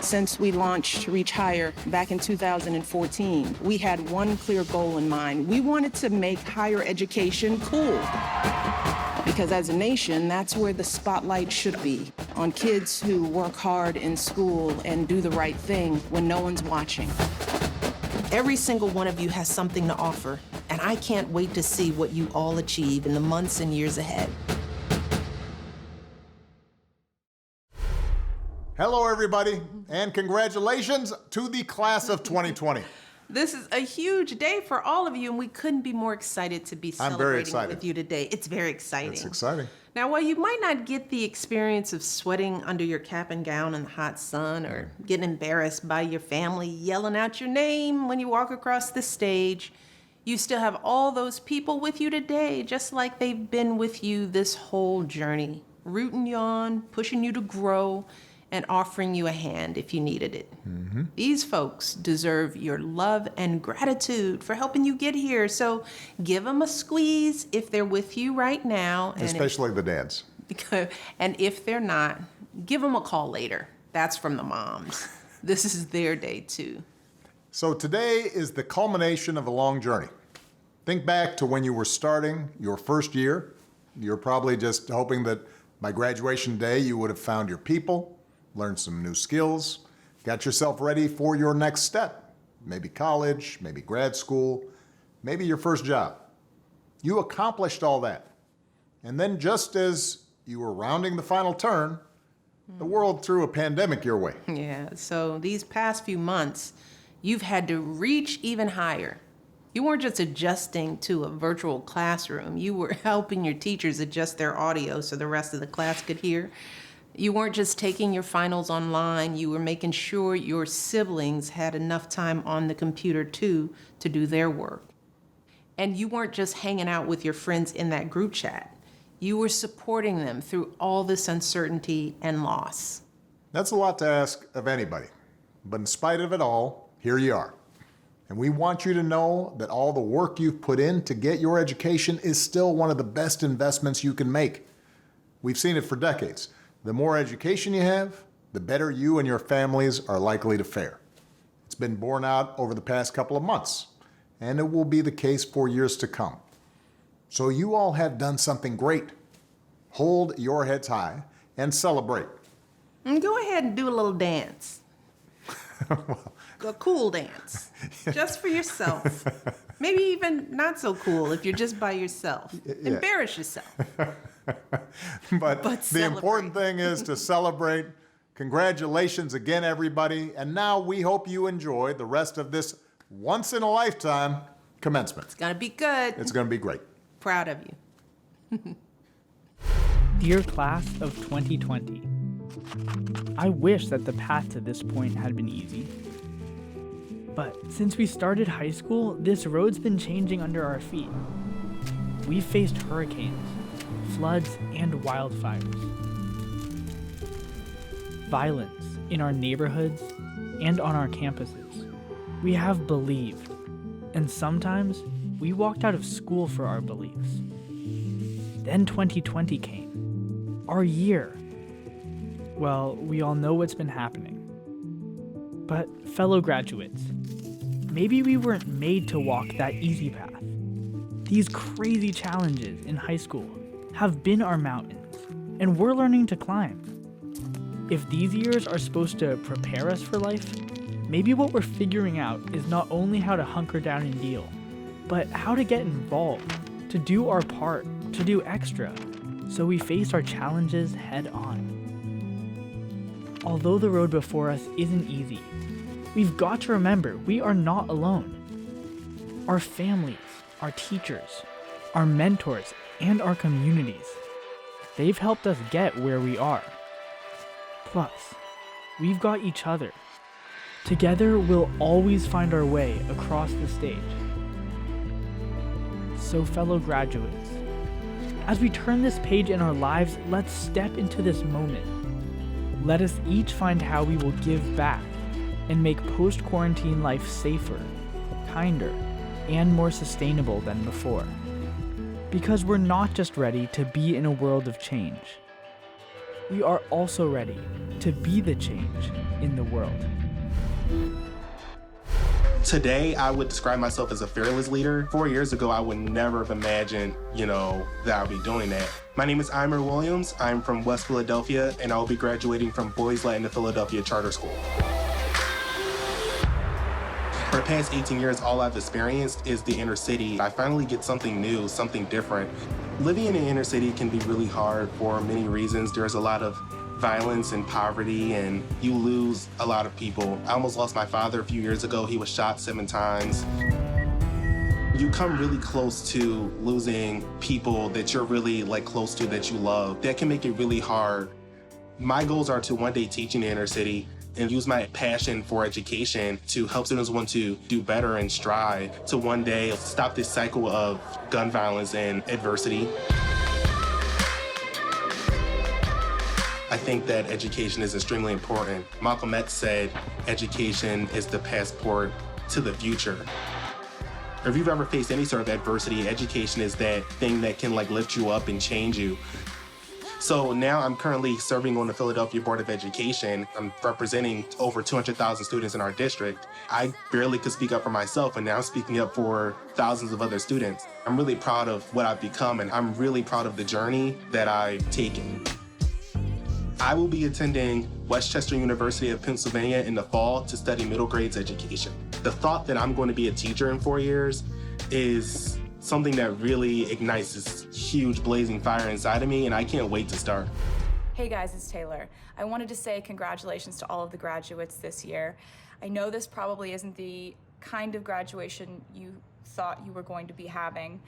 Since we launched Reach Higher back in 2014, we had one clear goal in mind. We wanted to make higher education cool. Because as a nation, that's where the spotlight should be, on kids who work hard in school and do the right thing when no one's watching. Every single one of you has something to offer, and I can't wait to see what you all achieve in the months and years ahead. Hello, everybody, and congratulations to the class of 2020. This is a huge day for all of you, and we couldn't be more excited to be celebrating with you today. It's very exciting. It's exciting. Now, while you might not get the experience of sweating under your cap and gown in the hot sun or getting embarrassed by your family yelling out your name when you walk across the stage, you still have all those people with you today, just like they've been with you this whole journey, rooting you on, pushing you to grow, and offering you a hand if you needed it. Mm-hmm. These folks deserve your love and gratitude for helping you get here. So give them a squeeze if they're with you right now. Especially the dads. And if they're not, give them a call later. That's from the moms. This is their day too. So today is the culmination of a long journey. Think back to when you were starting your first year. You're probably just hoping that by graduation day you would have found your people, learned some new skills, got yourself ready for your next step. Maybe college, maybe grad school, maybe your first job. You accomplished all that. And then just as you were rounding the final turn, the world threw a pandemic your way. Yeah, so these past few months, you've had to reach even higher. You weren't just adjusting to a virtual classroom. You were helping your teachers adjust their audio so the rest of the class could hear. You weren't just taking your finals online, you were making sure your siblings had enough time on the computer too to do their work. And you weren't just hanging out with your friends in that group chat. You were supporting them through all this uncertainty and loss. That's a lot to ask of anybody. But in spite of it all, here you are. And we want you to know that all the work you've put in to get your education is still one of the best investments you can make. We've seen it for decades. The more education you have, the better you and your families are likely to fare. It's been borne out over the past couple of months, and it will be the case for years to come. So you all have done something great. Hold your heads high and celebrate. And go ahead and do a little dance. A cool dance, just for yourself. Maybe even not so cool if you're just by yourself. Yeah. Embarrass yourself. But the important thing is to celebrate. Congratulations again, everybody. And now we hope you enjoy the rest of this once-in-a-lifetime commencement. It's going to be good. It's going to be great. Proud of you. Dear class of 2020, I wish that the path to this point had been easy. But since we started high school, this road's been changing under our feet. We've faced hurricanes, floods, and wildfires. Violence in our neighborhoods and on our campuses. We have believed, and sometimes we walked out of school for our beliefs. Then 2020 came, our year. Well, we all know what's been happening. But fellow graduates, maybe we weren't made to walk that easy path. These crazy challenges in high school have been our mountains, and we're learning to climb. If these years are supposed to prepare us for life, maybe what we're figuring out is not only how to hunker down and deal, but how to get involved, to do our part, to do extra, so we face our challenges head on. Although the road before us isn't easy, we've got to remember we are not alone. Our families, our teachers, our mentors, and our communities, they've helped us get where we are. Plus, we've got each other. Together, we'll always find our way across the stage. So, fellow graduates, as we turn this page in our lives, let's step into this moment. Let us each find how we will give back and make post-quarantine life safer, kinder, and more sustainable than before. Because we're not just ready to be in a world of change. we are also ready to be the change in the world. Today, I would describe myself as a fearless leader. 4 years ago, I would never have imagined, that I would be doing that. My name is Eimer Williams. I'm from West Philadelphia, and I will be graduating from Boys Latin to Philadelphia Charter School. For the past 18 years, all I've experienced is the inner city. I finally get something new, something different. Living in the inner city can be really hard for many reasons. There's a lot of violence and poverty, and you lose a lot of people. I almost lost my father a few years ago. He was shot 7 times. You come really close to losing people that you're really close to, that you love. That can make it really hard. My goals are to one day teach in the inner city and use my passion for education to help students want to do better and strive to one day stop this cycle of gun violence and adversity. I think that education is extremely important. Malcolm X said, education is the passport to the future. If you've ever faced any sort of adversity, education is that thing that can lift you up and change you. So now I'm currently serving on the Philadelphia Board of Education. I'm representing over 200,000 students in our district. I barely could speak up for myself, and now I'm speaking up for thousands of other students. I'm really proud of what I've become, and I'm really proud of the journey that I've taken. I will be attending Westchester University of Pennsylvania in the fall to study middle grades education. The thought that I'm going to be a teacher in 4 years is something that really ignites this huge blazing fire inside of me, and I can't wait to start. Hey guys, it's Taylor. I wanted to say congratulations to all of the graduates this year. I know this probably isn't the kind of graduation you thought you were going to be having.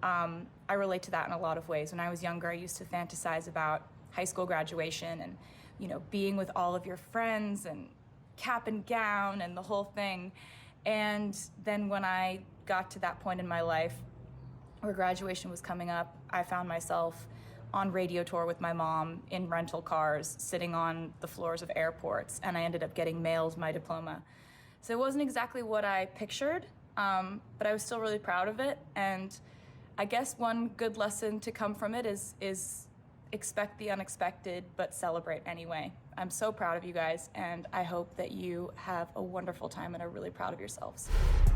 I relate to that in a lot of ways. When I was younger, I used to fantasize about high school graduation and, being with all of your friends and cap and gown and the whole thing. And then when I got to that point in my life where graduation was coming up, I found myself on radio tour with my mom in rental cars, sitting on the floors of airports, and I ended up getting mailed my diploma. So it wasn't exactly what I pictured, but I was still really proud of it. And I guess one good lesson to come from it is expect the unexpected, but celebrate anyway. I'm so proud of you guys, and I hope that you have a wonderful time and are really proud of yourselves.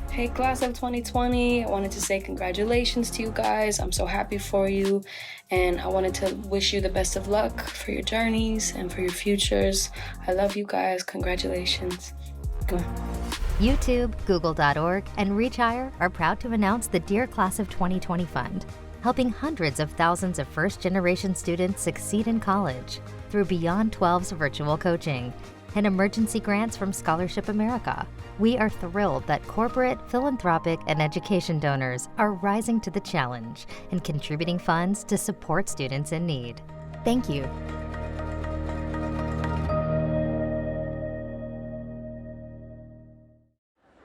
Hey, class of 2020, I wanted to say congratulations to you guys. I'm so happy for you, and I wanted to wish you the best of luck for your journeys and for your futures. I love you guys. Congratulations. Go on. YouTube, Google.org, and ReachHire are proud to announce the Dear Class of 2020 Fund, helping hundreds of thousands of first-generation students succeed in college through Beyond 12's virtual coaching and emergency grants from Scholarship America. We are thrilled that corporate, philanthropic, and education donors are rising to the challenge and contributing funds to support students in need. Thank you.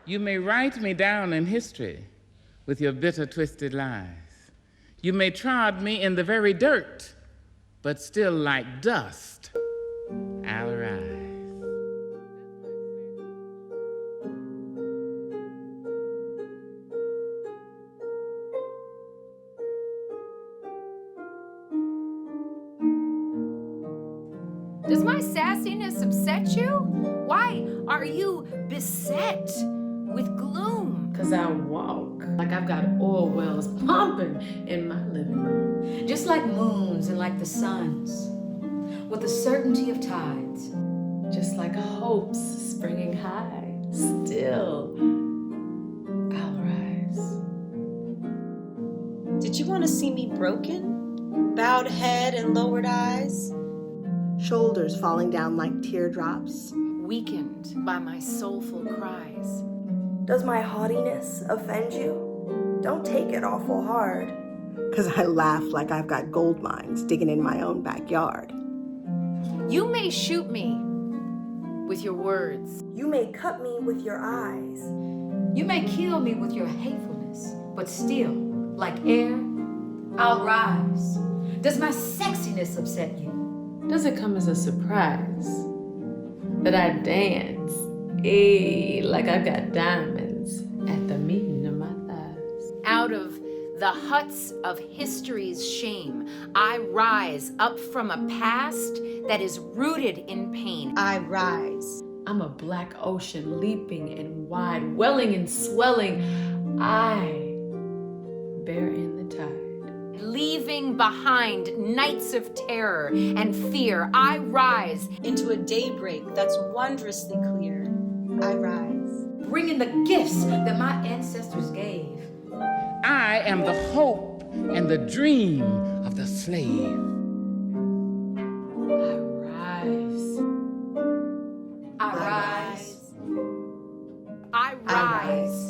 You may write me down in history with your bitter, twisted lies. You may trod me in the very dirt, but still like dust, I'll rise. Does my sassiness upset you? Why are you beset with gloom? 'Cause I walk like I've got oil wells pumping in my living room. Just like moons and like the suns, with the certainty of tides. Just like hopes springing high, still I'll rise. Did you want to see me broken? Bowed head and lowered eyes? Shoulders falling down like teardrops? Weakened by my soulful cries. Does my haughtiness offend you? Don't take it awful hard. 'Cause I laugh like I've got gold mines digging in my own backyard. You may shoot me with your words. You may cut me with your eyes. You may kill me with your hatefulness, but still, like air, I'll rise. Does my sexiness upset you? Does it come as a surprise that I dance, like I've got diamonds at the meeting of my thighs? Out of the huts of history's shame. I rise up from a past that is rooted in pain. I rise. I'm a black ocean leaping and wide, welling and swelling. I bear in the tide. Leaving behind nights of terror and fear, I rise Into a daybreak that's wondrously clear. I rise. bringing the gifts that my ancestors gave. I am the hope and the dream of the slave. I rise. I rise. I rise.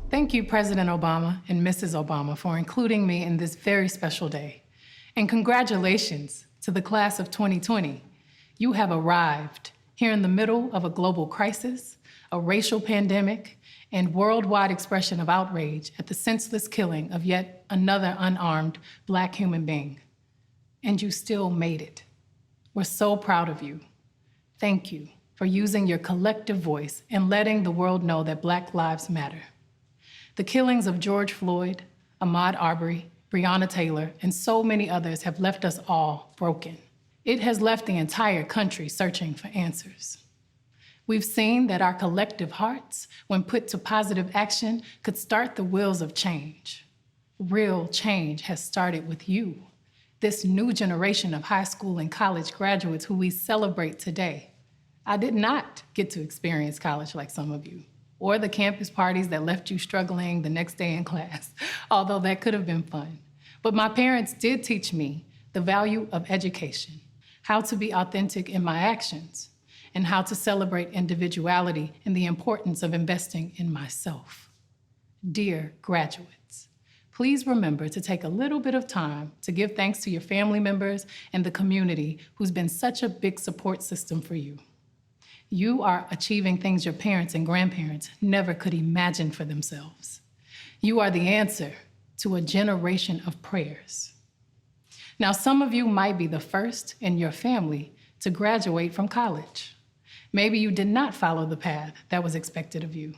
Thank you, President Obama and Mrs. Obama, for including me in this very special day. And congratulations to the class of 2020. You have arrived here in the middle of a global crisis, a racial pandemic, and worldwide expression of outrage at the senseless killing of yet another unarmed Black human being. And you still made it. We're so proud of you. Thank you for using your collective voice and letting the world know that Black lives matter. The killings of George Floyd, Ahmaud Arbery, Breonna Taylor, and so many others have left us all broken. It has left the entire country searching for answers. We've seen that our collective hearts, when put to positive action, could start the wheels of change. Real change has started with you, this new generation of high school and college graduates who we celebrate today. I did not get to experience college like some of you, or the campus parties that left you struggling the next day in class, although that could have been fun. But my parents did teach me the value of education, how to be authentic in my actions, and how to celebrate individuality and the importance of investing in myself. Dear graduates, please remember to take a little bit of time to give thanks to your family members and the community who's been such a big support system for you. You are achieving things your parents and grandparents never could imagine for themselves. You are the answer to a generation of prayers. Now, some of you might be the first in your family to graduate from college. Maybe you did not follow the path that was expected of you,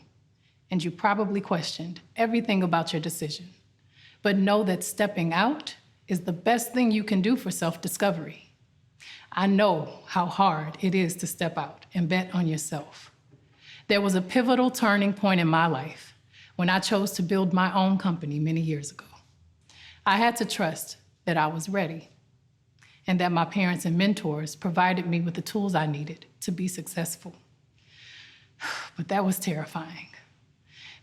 and you probably questioned everything about your decision. But know that stepping out is the best thing you can do for self-discovery. I know how hard it is to step out and bet on yourself. There was a pivotal turning point in my life when I chose to build my own company many years ago. I had to trust that I was ready and that my parents and mentors provided me with the tools I needed to be successful. But that was terrifying.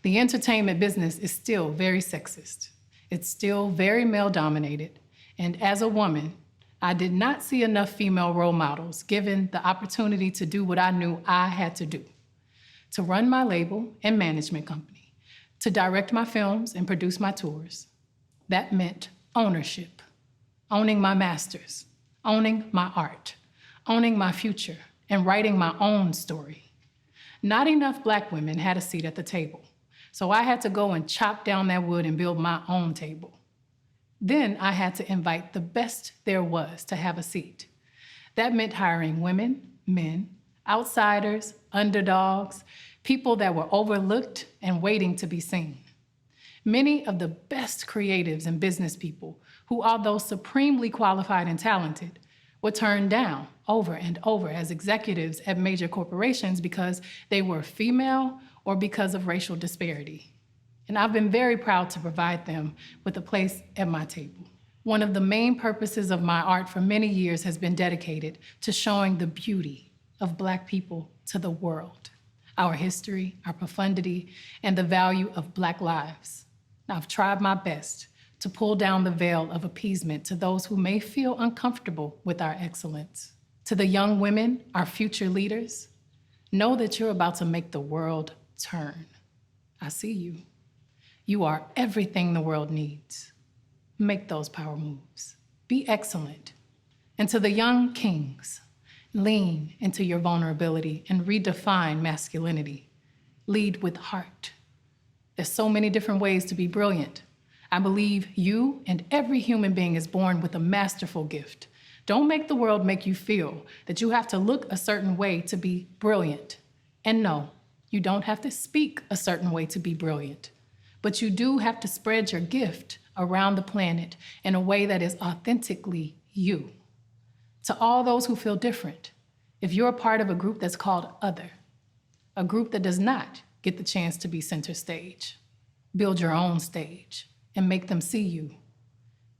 The entertainment business is still very sexist. It's still very male-dominated, and as a woman, I did not see enough female role models given the opportunity to do what I knew I had to do: to run my label and management company, to direct my films and produce my tours. That meant ownership, owning my masters, owning my art, owning my future, and writing my own story. Not enough Black women had a seat at the table, so I had to go and chop down that wood and build my own table. Then I had to invite the best there was to have a seat. That meant hiring women, men, outsiders, underdogs, people that were overlooked and waiting to be seen. Many of the best creatives and business people who, although supremely qualified and talented, were turned down over and over as executives at major corporations because they were female or because of racial disparity. And I've been very proud to provide them with a place at my table. One of the main purposes of my art for many years has been dedicated to showing the beauty of Black people to the world, our history, our profundity, and the value of Black lives. Now, I've tried my best to pull down the veil of appeasement to those who may feel uncomfortable with our excellence. To the young women, our future leaders, know that you're about to make the world turn. I see you. You are everything the world needs. Make those power moves. Be excellent. And to the young kings, lean into your vulnerability and redefine masculinity. Lead with heart. There's so many different ways to be brilliant. I believe you and every human being is born with a masterful gift. Don't make the world make you feel that you have to look a certain way to be brilliant. And no, you don't have to speak a certain way to be brilliant. But you do have to spread your gift around the planet in a way that is authentically you. To all those who feel different, if you're a part of a group that's called other, a group that does not get the chance to be center stage, build your own stage and make them see you.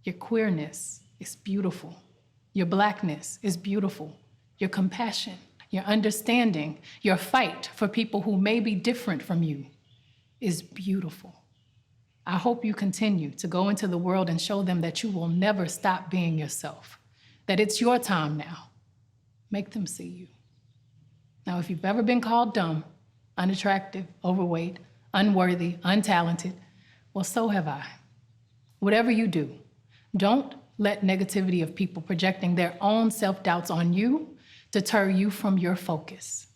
Your queerness is beautiful. Your Blackness is beautiful. Your compassion, your understanding, your fight for people who may be different from you is beautiful. I hope you continue to go into the world and show them that you will never stop being yourself, that it's your time now. Make them see you. Now, if you've ever been called dumb, unattractive, overweight, unworthy, untalented, well, so have I. Whatever you do, don't let negativity of people projecting their own self-doubts on you deter you from your focus.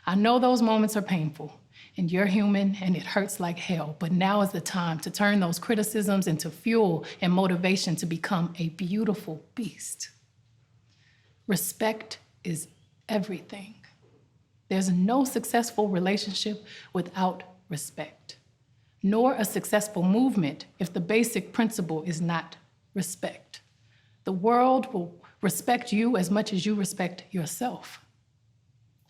I know those moments are painful, and you're human and it hurts like hell, but now is the time to turn those criticisms into fuel and motivation to become a beautiful beast. Respect is everything. There's no successful relationship without respect, nor a successful movement if the basic principle is not respect. The world will respect you as much as you respect yourself.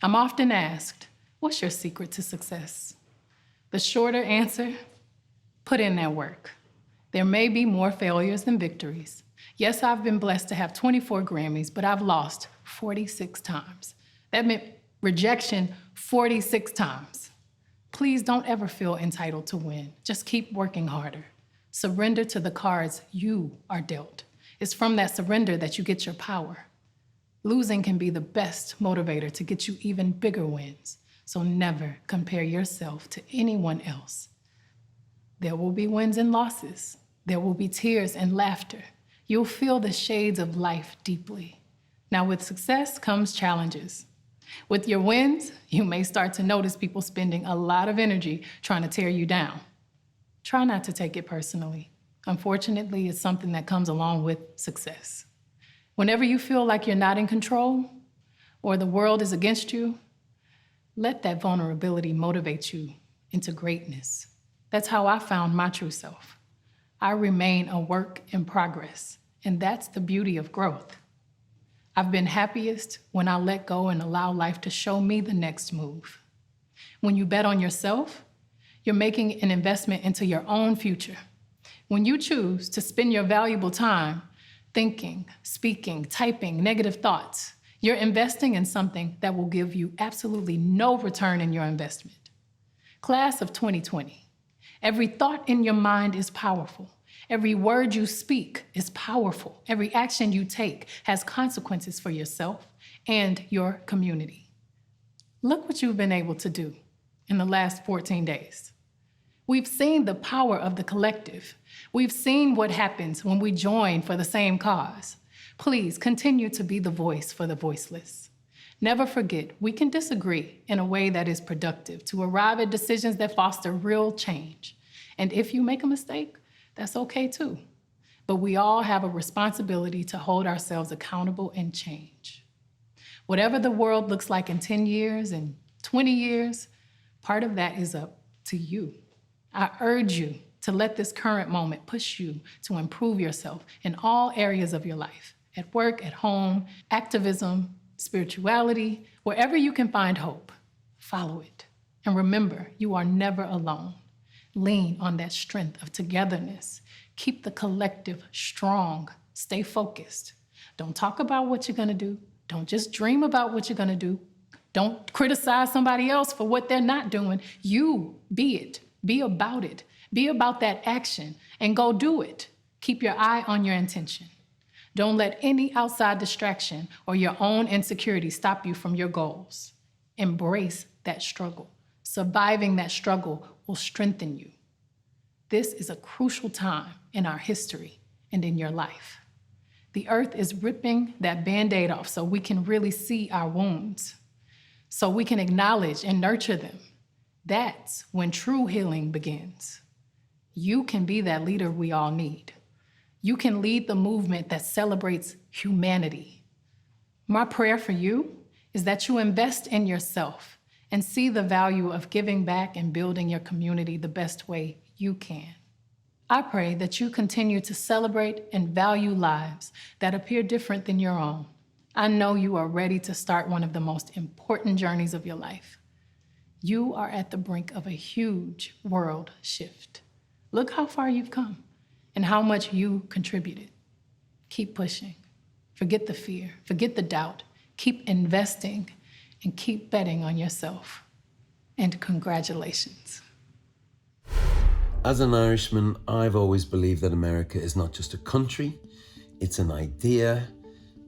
I'm often asked, what's your secret to success? The shorter answer, put in that work. There may be more failures than victories. Yes, I've been blessed to have 24 Grammys, but I've lost 46 times. That meant rejection 46 times. Please don't ever feel entitled to win. Just keep working harder. Surrender to the cards you are dealt. It's from that surrender that you get your power. Losing can be the best motivator to get you even bigger wins. So never compare yourself to anyone else. There will be wins and losses. There will be tears and laughter. You'll feel the shades of life deeply. Now, with success comes challenges. With your wins, you may start to notice people spending a lot of energy trying to tear you down. Try not to take it personally. Unfortunately, it's something that comes along with success. Whenever you feel like you're not in control or the world is against you, let that vulnerability motivate you into greatness. That's how I found my true self. I remain a work in progress, and that's the beauty of growth. I've been happiest when I let go and allow life to show me the next move. When you bet on yourself, you're making an investment into your own future. When you choose to spend your valuable time thinking, speaking, typing negative thoughts, you're investing in something that will give you absolutely no return in your investment. Class of 2020, every thought in your mind is powerful. Every word you speak is powerful. Every action you take has consequences for yourself and your community. Look what you've been able to do in the last 14 days. We've seen the power of the collective. We've seen what happens when we join for the same cause. Please continue to be the voice for the voiceless. Never forget, we can disagree in a way that is productive to arrive at decisions that foster real change. And if you make a mistake, that's okay too. But we all have a responsibility to hold ourselves accountable and change. Whatever the world looks like in 10 years and 20 years, part of that is up to you. I urge you to let this current moment push you to improve yourself in all areas of your life, at work, at home, activism, spirituality, wherever you can find hope, follow it. And remember, you are never alone. Lean on that strength of togetherness. Keep the collective strong. Stay focused. Don't talk about what you're gonna do. Don't just dream about what you're gonna do. Don't criticize somebody else for what they're not doing. You be it. Be about it. Be about that action and go do it. Keep your eye on your intention. Don't let any outside distraction or your own insecurity stop you from your goals. Embrace that struggle. Surviving that struggle will strengthen you. This is a crucial time in our history and in your life. The earth is ripping that Band-Aid off so we can really see our wounds, so we can acknowledge and nurture them. That's when true healing begins. You can be that leader we all need. You can lead the movement that celebrates humanity. My prayer for you is that you invest in yourself and see the value of giving back and building your community the best way you can. I pray that you continue to celebrate and value lives that appear different than your own. I know you are ready to start one of the most important journeys of your life. You are at the brink of a huge world shift. Look how far you've come and how much you contributed. Keep pushing. Forget the fear, forget the doubt. Keep investing and keep betting on yourself. And congratulations. As an Irishman, I've always believed that America is not just a country, it's an idea,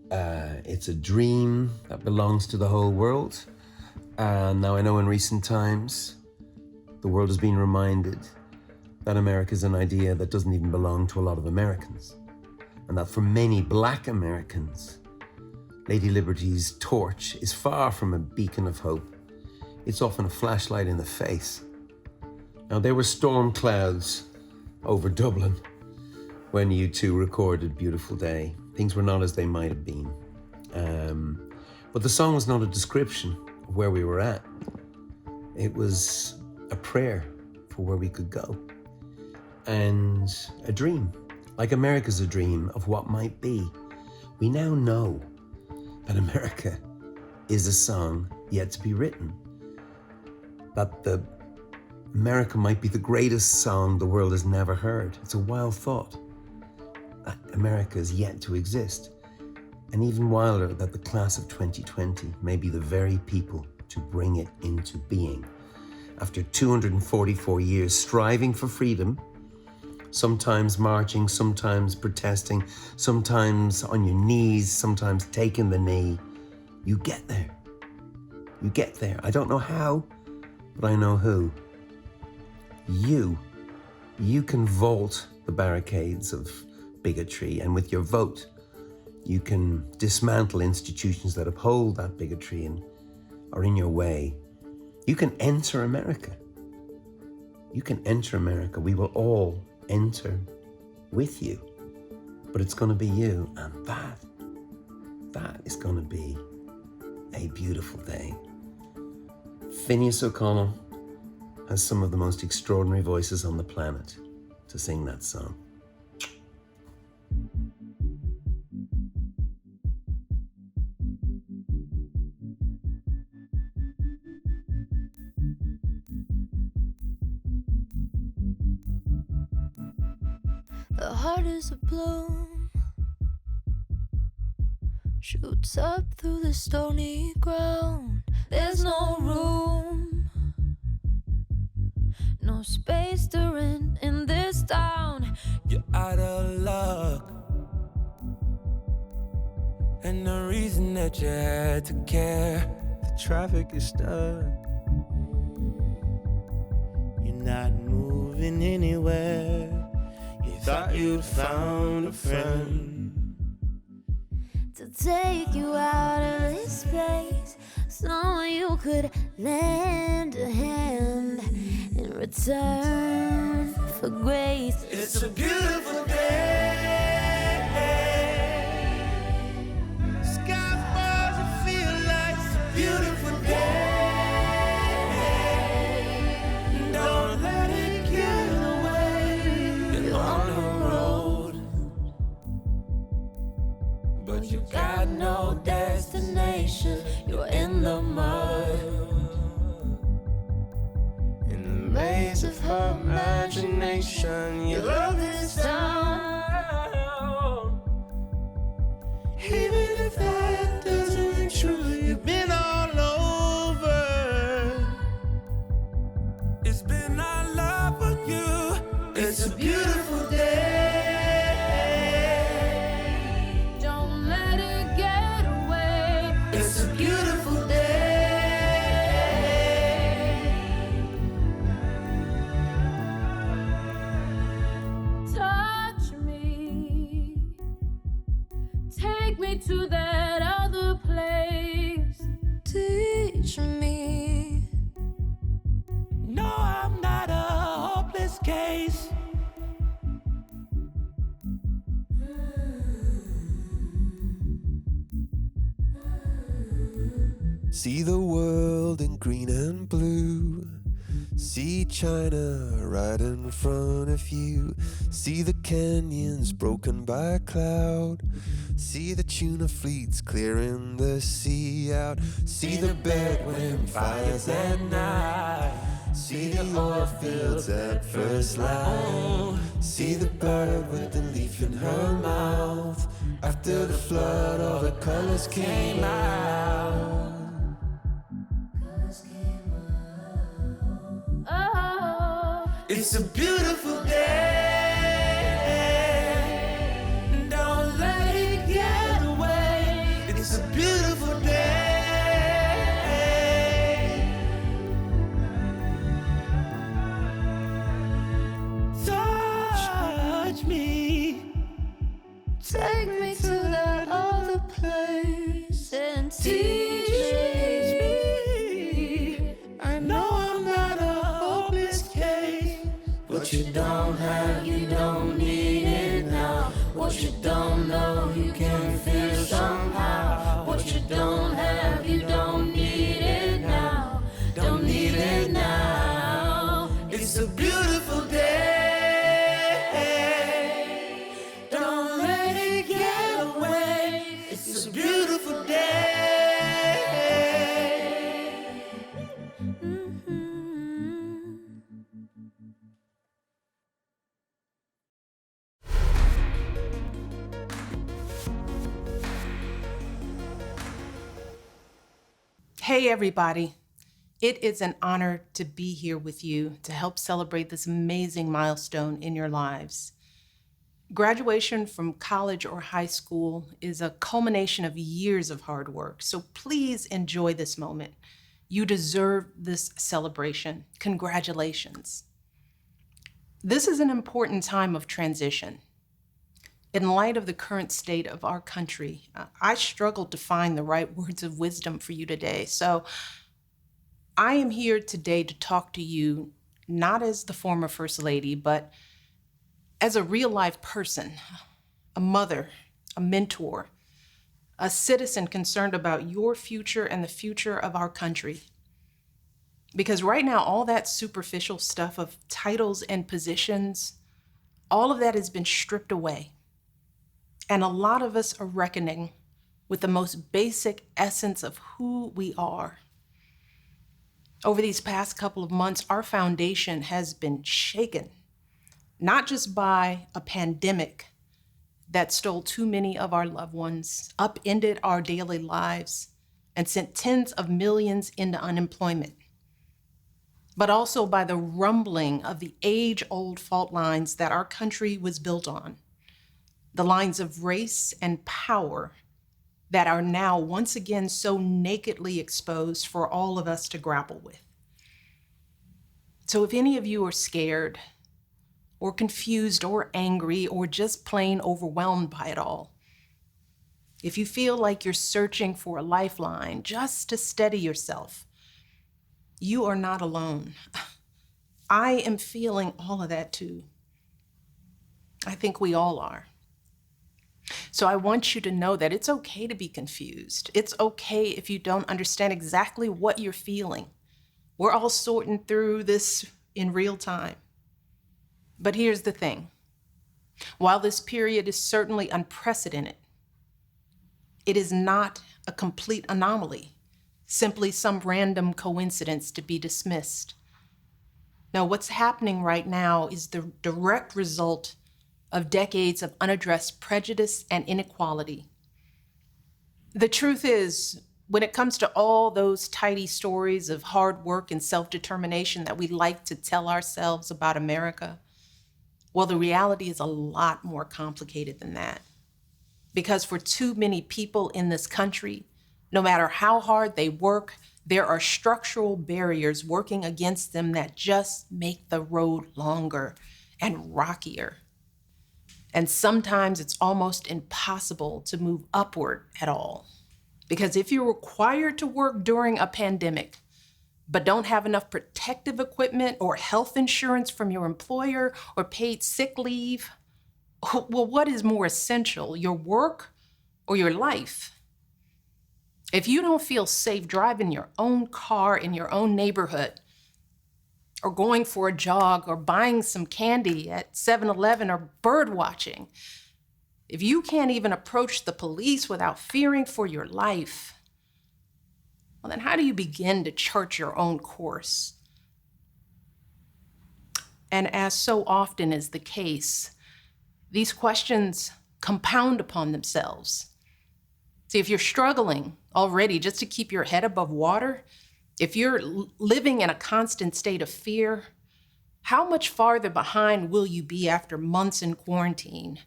it's a dream that belongs to the whole world. Now I know in recent times, the world has been reminded that America is an idea that doesn't even belong to a lot of Americans. And that for many Black Americans, Lady Liberty's torch is far from a beacon of hope. It's often a flashlight in the face. Now, there were storm clouds over Dublin when you two recorded Beautiful Day. Things were not as they might have been. But the song was not a description of where we were at. It was a prayer for where we could go. And a dream, like America's a dream of what might be. We now know that America is a song yet to be written. That America might be the greatest song the world has never heard. It's a wild thought that America is yet to exist. And even wilder that the class of 2020 may be the very people to bring it into being. After 244 years striving for freedom, sometimes marching, sometimes protesting, sometimes on your knees, sometimes taking the knee, you get there. You get there. I don't know how, but I know who. You can vault the barricades of bigotry, and with your vote, you can dismantle institutions that uphold that bigotry and are in your way. You can enter America. You can enter America. We will all enter with you, but it's going to be you, and that is going to be a beautiful day. Phineas O'Connell has some of the most extraordinary voices on the planet to sing that song. The heart is a bloom, shoots up through the stony ground. There's no room, no space to rent in this town. You're out of luck, and the reason that you had to care, the traffic is stuck. You're not moving anywhere. You thought you'd found a friend to take you out of this place, so you could lend a hand in return for grace. It's a beautiful day. Sky falls and feel like it's a beautiful day. Don't let it get away. You're on the road, but you got no destination. You're in the mud, in the maze of her imagination. You love this town, even if that doesn't ring true. You've been all over. It's been our love for you. It's a beautiful day. Don't let it get away. It's a beautiful day. Touch me, take me to that other place. Teach me. No, I'm not a hopeless case. See the world in green and blue. See China right in front of you. See the canyons broken by cloud. See the tuna fleets clearing the sea out. See the bedouin fires at night. See the oil fields at first light. See the bird with the leaf in her mouth. After the flood, all the colors came out. It's a beautiful day. Don't let it get away. It's a beautiful day. Touch me. Take me to that other place and teach me. I know I'm not a hopeless case. What you don't have, you don't need it now. What you don't know, you can feel somehow. What you don't have, you don't need it now. Don't need it now. It's a beautiful day. Don't let it get away. It's a beautiful day. Hey, everybody. It is an honor to be here with you to help celebrate this amazing milestone in your lives. Graduation from college or high school is a culmination of years of hard work, so please enjoy this moment. You deserve this celebration. Congratulations. This is an important time of transition. In light of the current state of our country, I struggled to find the right words of wisdom for you today. So I am here today to talk to you, not as the former First Lady, but as a real life person, a mother, a mentor, a citizen concerned about your future and the future of our country. Because right now, all that superficial stuff of titles and positions, all of that has been stripped away. And a lot of us are reckoning with the most basic essence of who we are. Over these past couple of months, our foundation has been shaken, not just by a pandemic that stole too many of our loved ones, upended our daily lives, and sent tens of millions into unemployment, but also by the rumbling of the age-old fault lines that our country was built on. The lines of race and power that are now once again so nakedly exposed for all of us to grapple with. So if any of you are scared or confused or angry or just plain overwhelmed by it all, if you feel like you're searching for a lifeline just to steady yourself, you are not alone. I am feeling all of that too. I think we all are. So I want you to know that it's okay to be confused. It's okay if you don't understand exactly what you're feeling. We're all sorting through this in real time. But here's the thing. While this period is certainly unprecedented, it is not a complete anomaly, simply some random coincidence to be dismissed. Now, what's happening right now is the direct result of decades of unaddressed prejudice and inequality. The truth is, when it comes to all those tidy stories of hard work and self-determination that we like to tell ourselves about America, well, the reality is a lot more complicated than that. Because for too many people in this country, no matter how hard they work, there are structural barriers working against them that just make the road longer and rockier. And sometimes it's almost impossible to move upward at all. Because if you're required to work during a pandemic, but don't have enough protective equipment or health insurance from your employer or paid sick leave, well, what is more essential, your work or your life? If you don't feel safe driving your own car in your own neighborhood, or going for a jog, or buying some candy at 7-Eleven, or bird watching, if you can't even approach the police without fearing for your life, well, then how do you begin to chart your own course? And as so often is the case, these questions compound upon themselves. See, if you're struggling already just to keep your head above water, if you're living in a constant state of fear, how much farther behind will you be after months in quarantine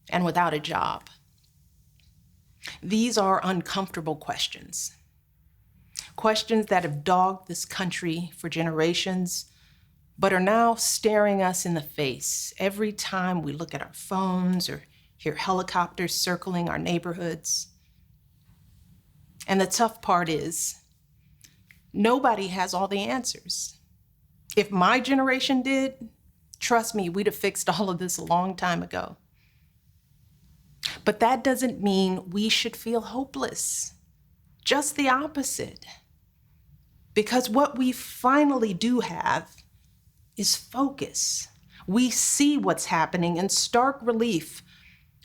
and without a job? These are uncomfortable questions. Questions that have dogged this country for generations, but are now staring us in the face every time we look at our phones or hear helicopters circling our neighborhoods. And the tough part is, nobody has all the answers. If my generation did, trust me, we'd have fixed all of this a long time ago. But that doesn't mean we should feel hopeless. Just the opposite. Because what we finally do have is focus. We see what's happening in stark relief.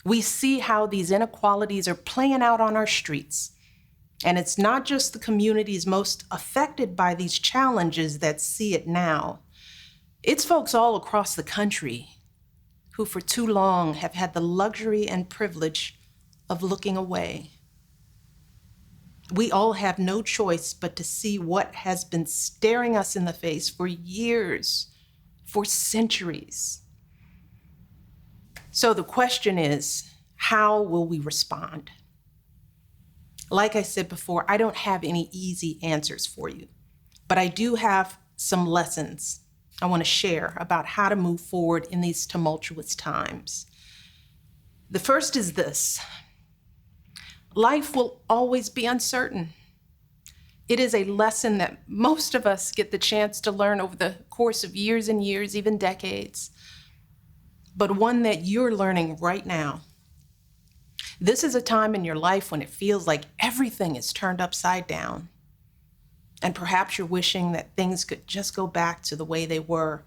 We see how these inequalities are playing out on our streets. And it's not just the communities most affected by these challenges that see it now. It's folks all across the country who for too long have had the luxury and privilege of looking away. We all have no choice but to see what has been staring us in the face for years, for centuries. So the question is, how will we respond? Like I said before, I don't have any easy answers for you, but I do have some lessons I want to share about how to move forward in these tumultuous times. The first is this: life will always be uncertain. It is a lesson that most of us get the chance to learn over the course of years and years, even decades, but one that you're learning right now. This is a time in your life when it feels like everything is turned upside down. And perhaps you're wishing that things could just go back to the way they were.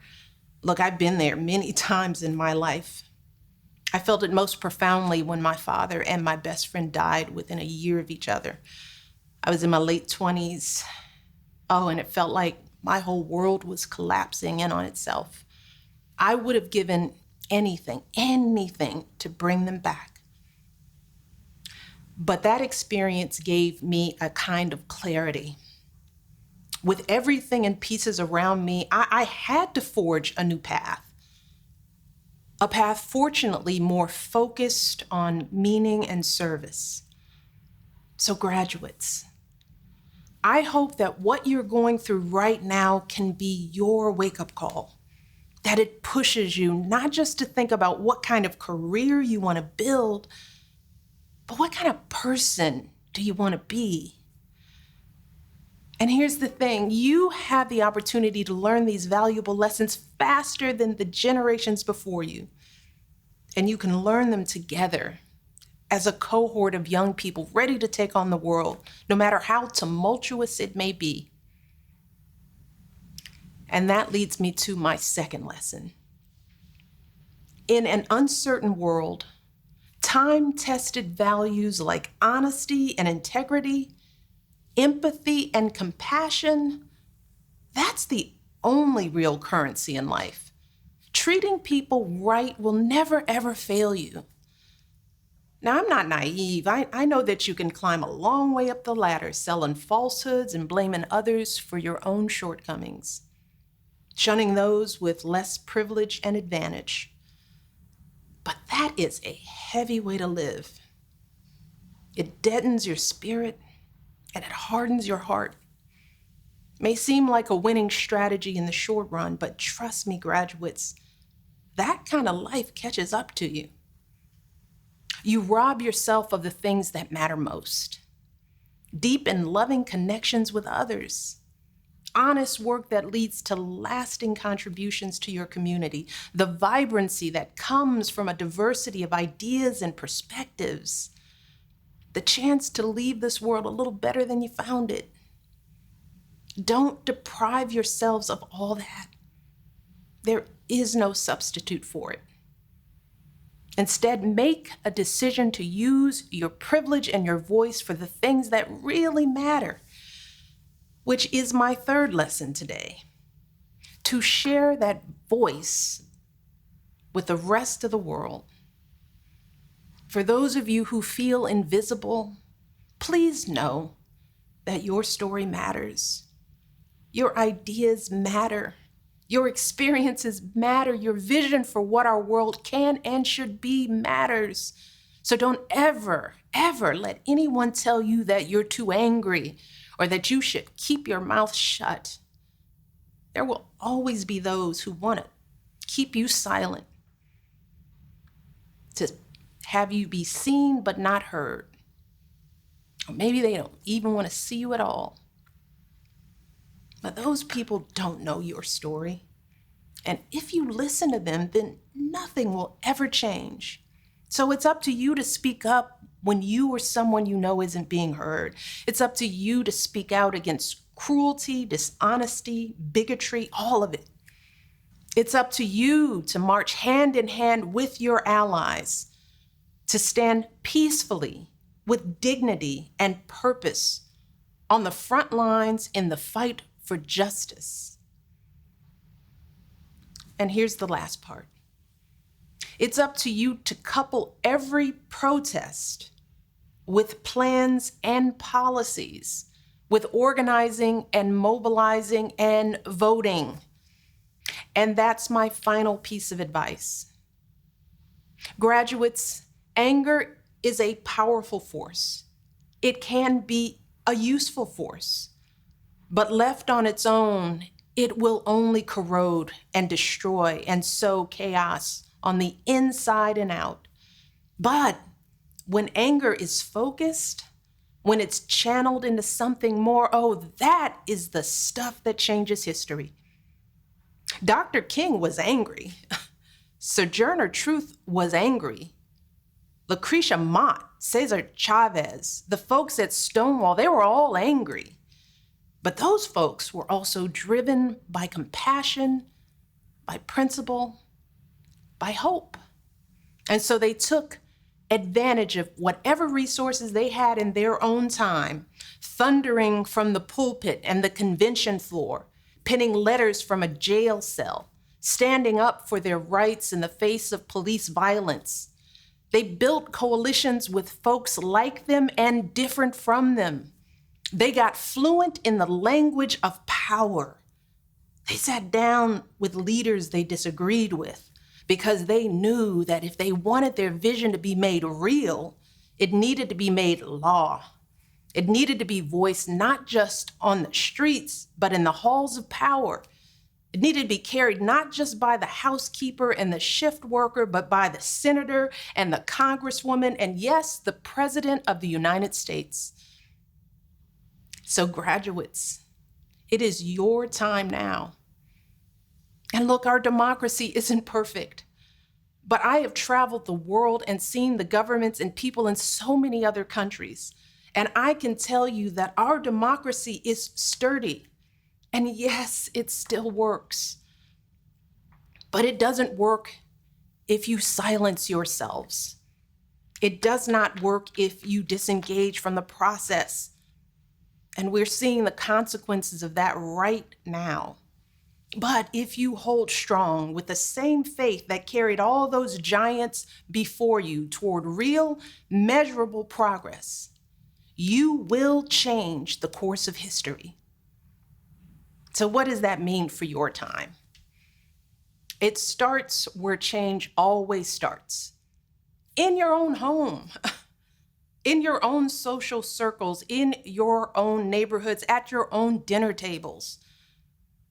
Look, I've been there many times in my life. I felt it most profoundly when my father and my best friend died within a year of each other. I was in my late 20s. Oh, and it felt like my whole world was collapsing in on itself. I would have given anything to bring them back. But that experience gave me a kind of clarity. With everything in pieces around me, I had to forge a new path. A path, fortunately, more focused on meaning and service. So graduates, I hope that what you're going through right now can be your wake-up call, that it pushes you not just to think about what kind of career you want to build, but what kind of person do you want to be? And here's the thing, you have the opportunity to learn these valuable lessons faster than the generations before you. And you can learn them together as a cohort of young people ready to take on the world, no matter how tumultuous it may be. And that leads me to my second lesson. In an uncertain world, time-tested values like honesty and integrity, empathy and compassion, that's the only real currency in life. Treating people right will never, ever fail you. Now, I'm not naive. I know that you can climb a long way up the ladder selling falsehoods and blaming others for your own shortcomings, shunning those with less privilege and advantage. But that is a heavy way to live. It deadens your spirit and it hardens your heart. May seem like a winning strategy in the short run, but trust me, graduates, that kind of life catches up to you. You rob yourself of the things that matter most. Deep and loving connections with others. Honest work that leads to lasting contributions to your community. The vibrancy that comes from a diversity of ideas and perspectives. the chance to leave this world a little better than you found it. Don't deprive yourselves of all that. There is no substitute for it. Instead, make a decision to use your privilege and your voice for the things that really matter, which is my third lesson today. To share that voice with the rest of the world. For those of you who feel invisible, please know that your story matters. Your ideas matter. Your experiences matter. Your vision for what our world can and should be matters. So don't ever, ever let anyone tell you that you're too angry or that you should keep your mouth shut. There will always be those who want to keep you silent, to have you be seen but not heard. Or maybe they don't even want to see you at all. But those people don't know your story. And if you listen to them, then nothing will ever change. So it's up to you to speak up when you or someone you know isn't being heard. It's up to you to speak out against cruelty, dishonesty, bigotry, all of it. It's up to you to march hand in hand with your allies, to stand peacefully with dignity and purpose on the front lines in the fight for justice. And here's the last part. It's up to you to couple every protest with plans and policies, with organizing and mobilizing and voting. And that's my final piece of advice. Graduates, anger is a powerful force. It can be a useful force, but left on its own, it will only corrode and destroy and sow chaos on the inside and out. But when anger is focused, when it's channeled into something more, oh, that is the stuff that changes history. Dr. King was angry. Sojourner Truth was angry. Lucretia Mott, Cesar Chavez, the folks at Stonewall, they were all angry. But those folks were also driven by compassion, by principle, by hope. And so they took advantage of whatever resources they had in their own time, thundering from the pulpit and the convention floor, penning letters from a jail cell, standing up for their rights in the face of police violence. They built coalitions with folks like them and different from them. They got fluent in the language of power. They sat down with leaders they disagreed with because they knew that if they wanted their vision to be made real, it needed to be made law. It needed to be voiced not just on the streets, but in the halls of power. It needed to be carried not just by the housekeeper and the shift worker, but by the senator and the congresswoman, and yes, the president of the United States. So graduates, it is your time now. And look, our democracy isn't perfect, but I have traveled the world and seen the governments and people in so many other countries. And I can tell you that our democracy is sturdy. And yes, it still works. But it doesn't work if you silence yourselves. It does not work if you disengage from the process. And we're seeing the consequences of that right now. But if you hold strong with the same faith that carried all those giants before you toward real, measurable progress, you will change the course of history. So what does that mean for your time? It starts where change always starts. In your own home, in your own social circles, in your own neighborhoods, at your own dinner tables.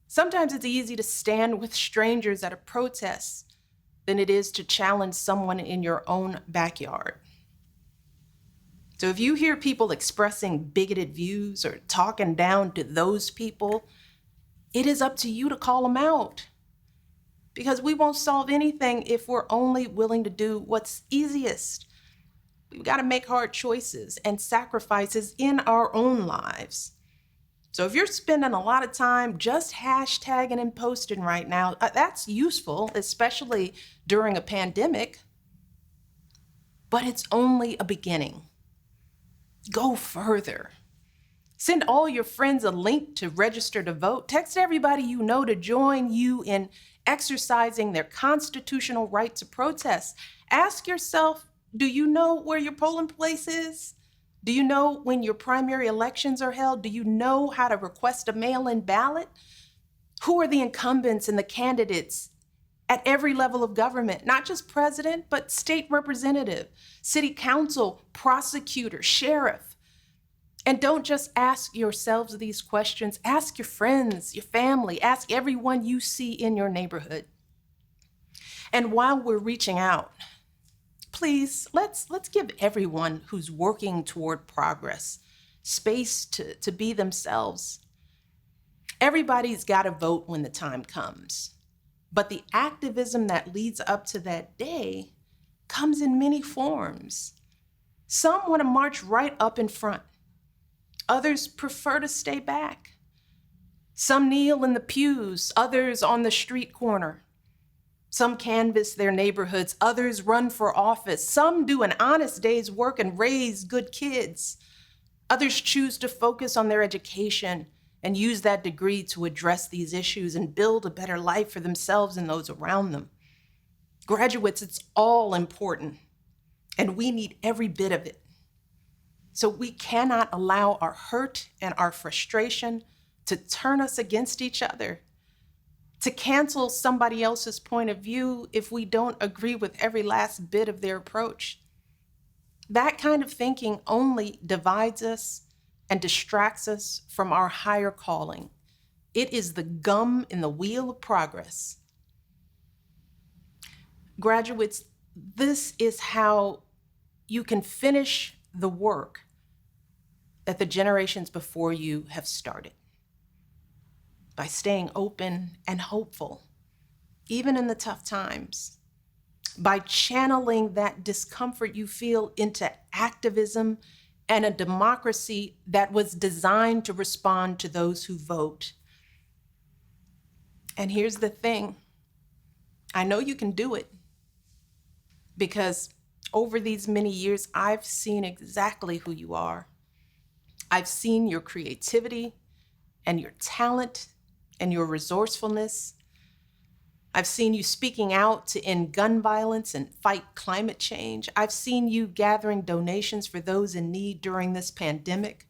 Sometimes it's easy to stand with strangers at a protest than it is to challenge someone in your own backyard. So if you hear people expressing bigoted views or talking down to those people, it is up to you to call them out. Because we won't solve anything if we're only willing to do what's easiest. We've got to make hard choices and sacrifices in our own lives. So if you're spending a lot of time just hashtagging and posting right now, that's useful, especially during a pandemic, but it's only a beginning. Go further. Send all your friends a link to register to vote. Text everybody you know to join you in exercising their constitutional right to protest. Ask yourself, do you know where your polling place is? Do you know when your primary elections are held? Do you know how to request a mail-in ballot? Who are the incumbents and the candidates at every level of government, not just president, but state representative, city council, prosecutor, sheriff? And don't just ask yourselves these questions. Ask your friends, your family, ask everyone you see in your neighborhood. And while we're reaching out, please, let's give everyone who's working toward progress space to be themselves. Everybody's got to vote when the time comes. But the activism that leads up to that day comes in many forms. Some want to march right up in front. Others prefer to stay back. Some kneel in the pews, others on the street corner. Some canvass their neighborhoods, others run for office. Some do an honest day's work and raise good kids. Others choose to focus on their education and use that degree to address these issues and build a better life for themselves and those around them. Graduates, it's all important, and we need every bit of it. So we cannot allow our hurt and our frustration to turn us against each other, to cancel somebody else's point of view if we don't agree with every last bit of their approach. That kind of thinking only divides us and distracts us from our higher calling. It is the gum in the wheel of progress. Graduates, this is how you can finish the work that the generations before you have started. By staying open and hopeful, even in the tough times. By channeling that discomfort you feel into activism and a democracy that was designed to respond to those who vote. And here's the thing, I know you can do it, because over these many years, I've seen exactly who you are. I've seen your creativity and your talent and your resourcefulness. I've seen you speaking out to end gun violence and fight climate change. I've seen you gathering donations for those in need during this pandemic.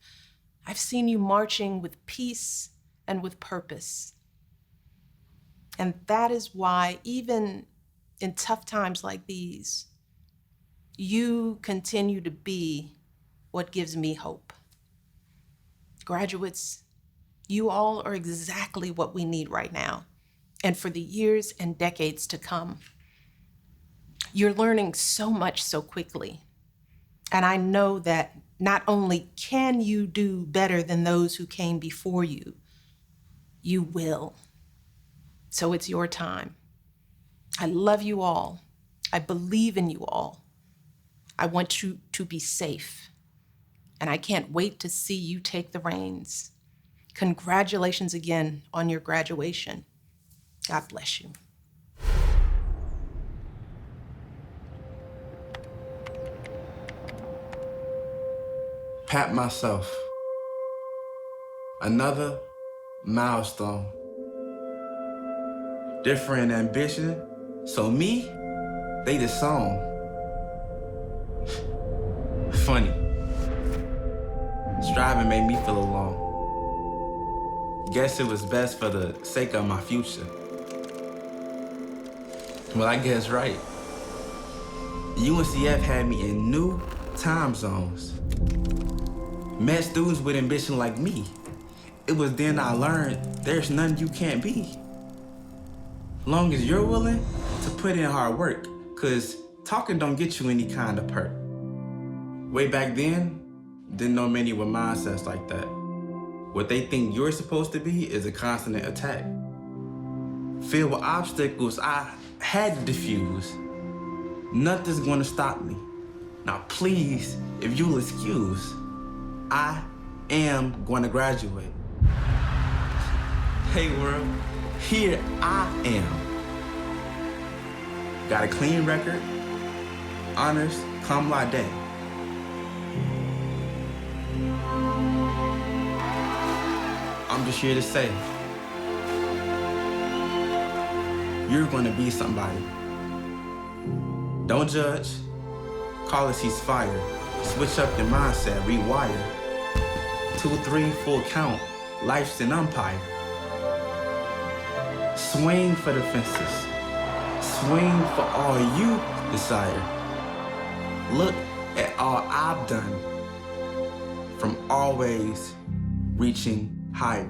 I've seen you marching with peace and with purpose. And that is why, even in tough times like these, you continue to be what gives me hope. Graduates, you all are exactly what we need right now, and for the years and decades to come. You're learning so much so quickly, and I know that not only can you do better than those who came before you, you will. So it's your time. I love you all. I believe in you all. I want you to be safe, and I can't wait to see you take the reins. Congratulations again on your graduation. God bless you. Pat myself. Another milestone. Different ambition, so me, they the song. Funny. Striving made me feel alone. Guess it was best for the sake of my future. Well, I guess right. UNCF had me in new time zones. Met students with ambition like me. It was then I learned there's none you can't be. Long as you're willing to put in hard work, cause talking don't get you any kind of perk. Way back then, didn't know many with mindsets like that. What they think you're supposed to be is a constant attack. Filled with obstacles I had to diffuse. Nothing's gonna stop me. Now please, if you'll excuse, I am going to graduate. Hey world, here I am. Got a clean record, honors cum laude. I'm just here to say, you're gonna be somebody. Don't judge, call a ceasefire, switch up your mindset, rewire. 2, 3, full count, life's an umpire. Swing for the fences, swing for all you desire. Look at all I've done, from always reaching higher.